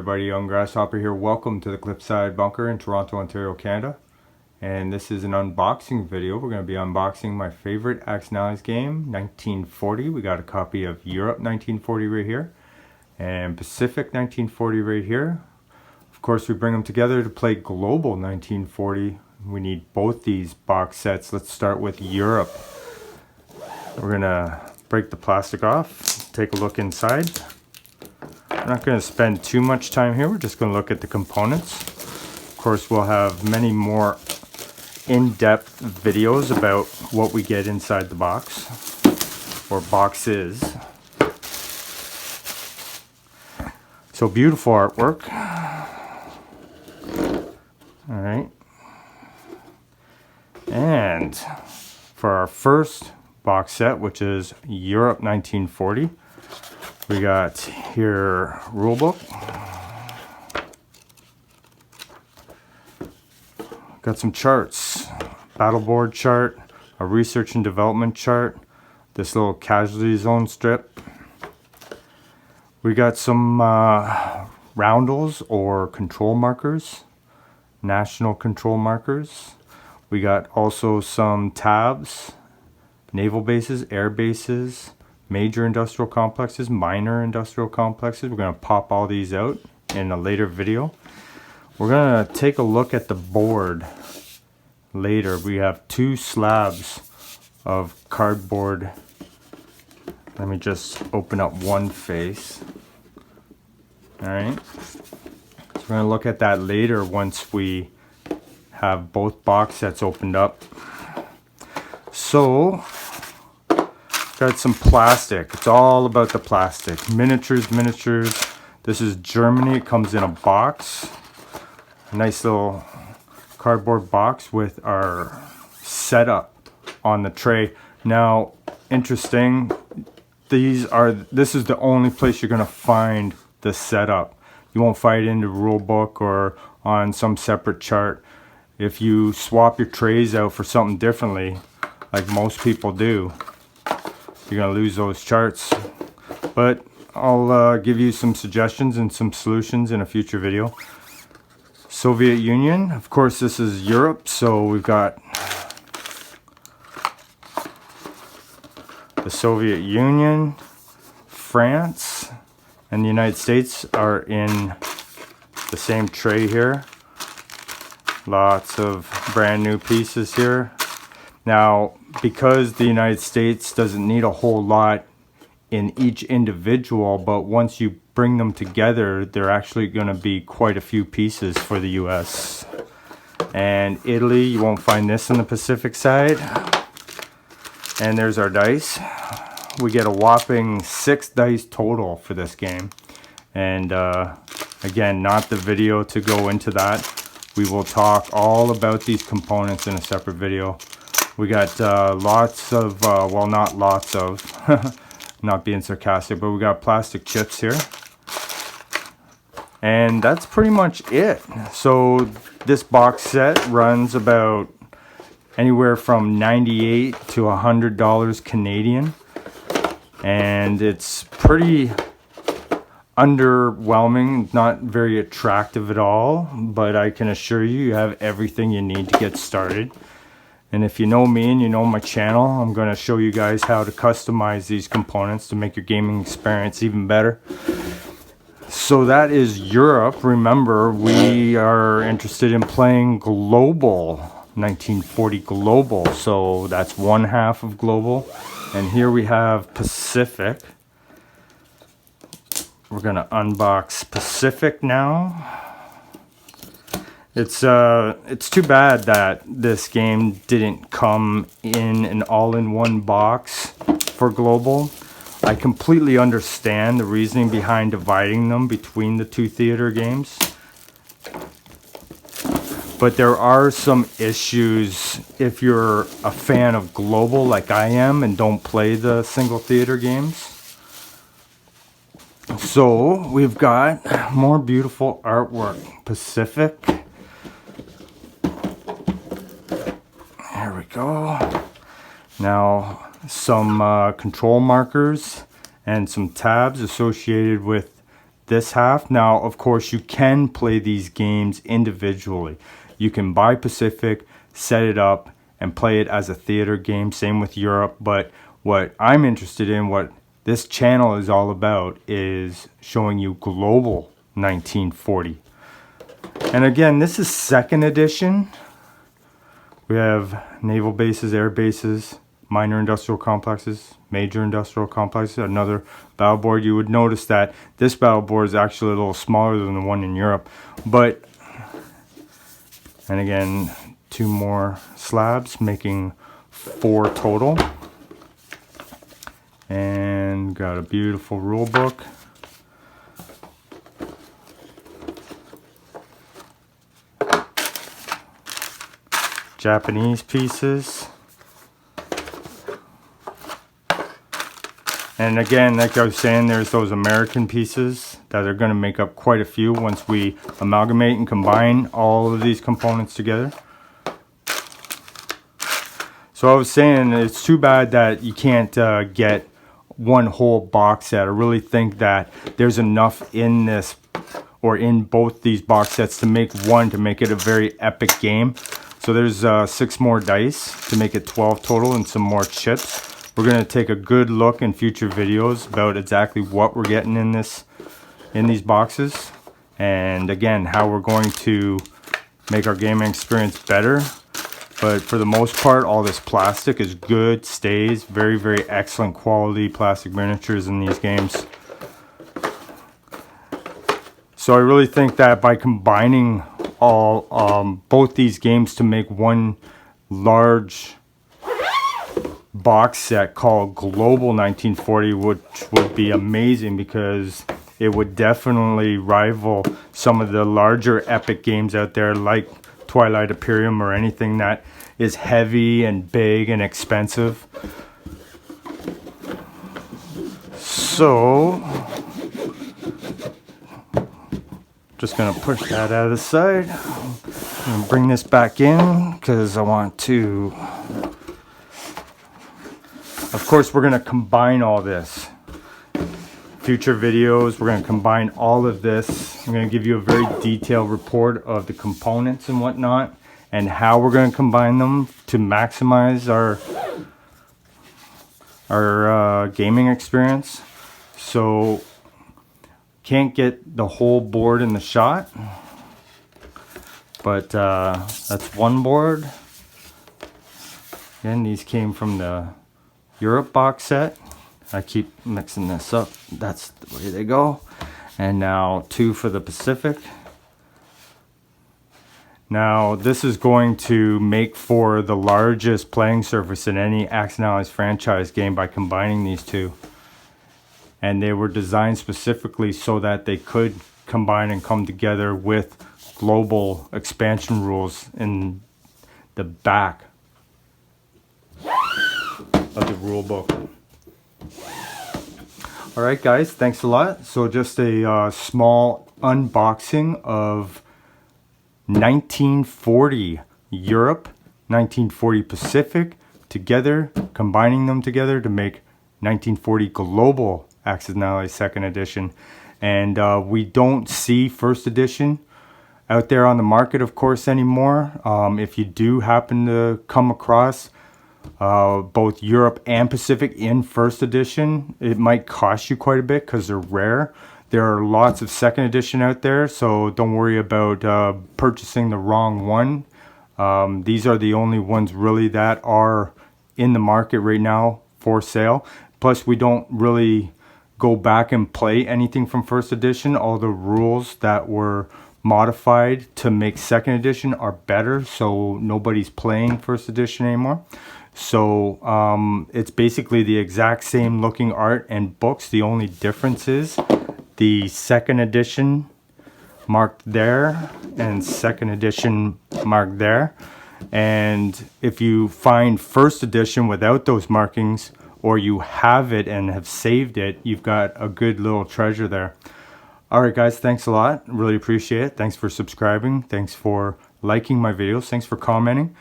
everybody, Young Grasshopper here. Welcome to the Cliffside Bunker in Toronto, Ontario, Canada. And this is an unboxing video. We're going to be unboxing my favorite Axe and Allies game, 1940. We got a copy of Europe 1940 right here, and Pacific 1940 right here. Of course, we bring them together to play Global 1940. We need both these box sets. Let's start with Europe. We're going to break the plastic off, take a look inside. I'm not going to spend too much time here. We're just going to look at the components. Of course, we'll have many more in-depth videos about what we get inside the box, or boxes. So beautiful artwork. Alright. And for our first box set, which is Europe 1940, we got here rulebook. Got some charts, battle board chart, a research and development chart, this little casualty zone strip. We got some roundels or control markers, national control markers. We got also some tabs, naval bases, air bases, major industrial complexes, minor industrial complexes. We're going to pop all these out in a later video. We're going to take a look at the board later. We have two slabs of cardboard. Let me just open up one face. Alright. So we're going to look at that later once we have both box sets opened up. So, got some plastic. It's all about the plastic. Miniatures. This is Germany. It comes in a box. A nice little cardboard box with our setup on the tray. Now, interesting, this is the only place you're going to find the setup. You won't find it in the rule book or on some separate chart. If you swap your trays out for something differently, like most people do, you're going to lose those charts. But I'll give you some suggestions and some solutions in a future video. Soviet Union, of course this is Europe, so we've got the Soviet Union, France, and the United States are in the same tray here. Lots of brand new pieces here. Now, because the United States doesn't need a whole lot in each individual, but once you bring them together, they're actually going to be quite a few pieces for the US. And Italy, you won't find this on the Pacific side. And there's our dice. We get a whopping 6 dice total for this game. And again, not the video to go into that. We will talk all about these components in a separate video. We got lots of, well, not lots of, not being sarcastic, but we got plastic chips here. And that's pretty much it. So this box set runs about anywhere from $98 to $100 Canadian. And it's pretty underwhelming, not very attractive at all, but I can assure you, you have everything you need to get started. And if you know me and you know my channel, I'm going to show you guys how to customize these components to make your gaming experience even better. So that is Europe. Remember, we are interested in playing Global, 1940 Global. So that's one half of Global. And here we have Pacific. We're going to unbox Pacific now. It's too bad that this game didn't come in an all-in-one box for Global. I completely understand the reasoning behind dividing them between the two theater games. But there are some issues if you're a fan of Global like I am and don't play the single theater games. So we've got more beautiful artwork. Pacific. There we go. Now some control markers and some tabs associated with this half. Now, of course, you can play these games individually. You can buy Pacific, set it up, and play it as a theater game. Same with Europe. But what I'm interested in, what this channel is all about, is showing you global 1940. And again, this is 2nd edition. We have naval bases, air bases, minor industrial complexes, major industrial complexes, another battle board. You would notice that this battle board is actually a little smaller than the one in Europe. But, and again, 2 more slabs, making 4 total. And got a beautiful rule book. Japanese pieces. And again, like I was saying, there's those American pieces that are going to make up quite a few once we amalgamate and combine all of these components together. So I was saying, it's too bad that you can't get one whole box set. I really think that there's enough in this, or in both these box sets, to make it a very epic game. So there's 6 more dice to make it 12 total, and some more chips. We're going to take a good look in future videos about exactly what we're getting in these boxes, and again, how we're going to make our gaming experience better. But for the most part, all this plastic is good, stays very, very excellent quality plastic miniatures in these games. So I really think that by combining both these games to make one large box set called Global 1940, which would be amazing, because it would definitely rival some of the larger epic games out there like Twilight Imperium, or anything that is heavy and big and expensive. So just gonna push that out of the side and bring this back in, because I want to, of course, we're going to combine all this. Future videos, we're going to combine all of this. I'm going to give you a very detailed report of the components and whatnot, and how we're going to combine them to maximize our gaming experience. So, can't get the whole board in the shot, but that's one board. Again, these came from the Europe box set. I keep mixing this up. That's the way they go. And now 2 for the Pacific. Now this is going to make for the largest playing surface in any Axis Allies franchise game by combining these 2. And they were designed specifically so that they could combine and come together with global expansion rules in the back of the rule book. Alright guys, thanks a lot. So just a small unboxing of 1940 Europe, 1940 Pacific together, combining them together to make 1940 Global Axis and Allies 2nd edition. And we don't see 1st edition out there on the market, of course, anymore. If you do happen to come across both Europe and Pacific in 1st edition, it might cost you quite a bit because they're rare. There are lots of 2nd edition out there, so don't worry about purchasing the wrong one. These are the only ones really that are in the market right now for sale. Plus, we don't really go back and play anything from 1st edition. All the rules that were modified to make 2nd edition are better, so nobody's playing 1st edition anymore. So it's basically the exact same looking art and books. The only difference is the 2nd edition marked there and 2nd edition marked there. And if you find 1st edition without those markings, or you have it and have saved it, you've got a good little treasure there. Alright guys, thanks a lot. Really appreciate it. Thanks for subscribing. Thanks for liking my videos. Thanks for commenting.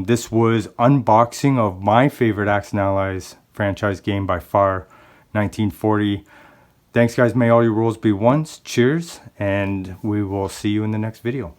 This was unboxing of my favorite Axis and Allies franchise game by far, 1940. Thanks guys, may all your rules be ones. Cheers, and we will see you in the next video.